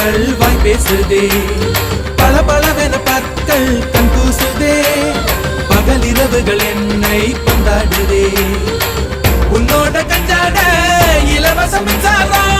கண்கள் வாய் பேசுதே, பல பலவென பற்கள் கண் கூசுதே, பகல் இரவுகள் என்னை கொண்டாடுதே, உன்னோட கஞ்சாட இலவச மின்சாரம்